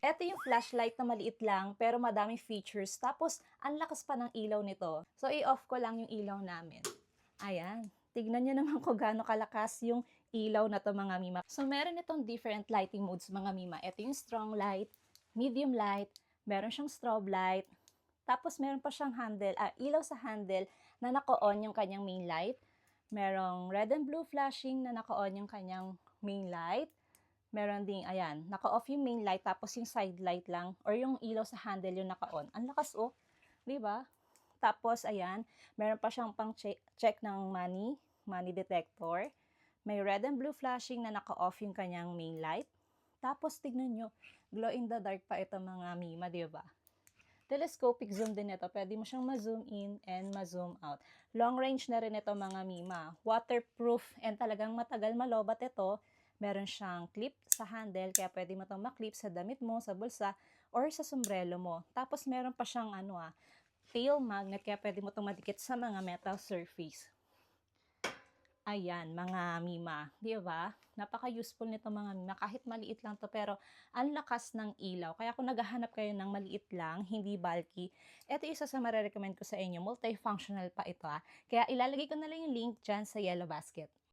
Eto yung flashlight na maliit lang pero madaming features. Tapos, ang lakas pa ng ilaw nito. So, i-off ko lang yung ilaw namin. Ayan. Tignan nyo naman kung gaano kalakas yung ilaw na to mga mima. So, meron itong different lighting modes mga mima. Ito yung strong light, medium light, meron siyang strobe light, tapos meron pa siyang ilaw sa handle na naka-on yung kanyang main light. Merong red and blue flashing na naka-on yung kanyang main light. Meron ding, ayan, naka-off yung main light, tapos yung side light lang, or yung ilaw sa handle yung naka-on. Ang lakas oh, di ba? Tapos, ayan, meron pa siyang pang check ng money detector. May red and blue flashing na naka-off yung kanyang main light. Tapos, tignan nyo, glow in the dark pa ito mga mima, di ba? Telescopic zoom din ito. Pwede mo siyang ma-zoom in and ma-zoom out. Long range na rin ito mga mima. Waterproof and talagang matagal malobat ito. Meron siyang clip sa handle, kaya pwede mo itong maklip sa damit mo, sa bulsa, or sa sombrero mo. Tapos meron pa siyang tail magnet, kaya pwede mo itong madikit sa mga metal surface. Ayan, mga mima. Di ba? Napaka-useful nito mga mima. Kahit maliit lang to pero ang lakas ng ilaw. Kaya kung naghahanap kayo ng maliit lang, hindi bulky, ito isa sa marirecommend ko sa inyo. Multifunctional pa ito. Kaya ilalagay ko na lang yung link dyan sa yellow basket.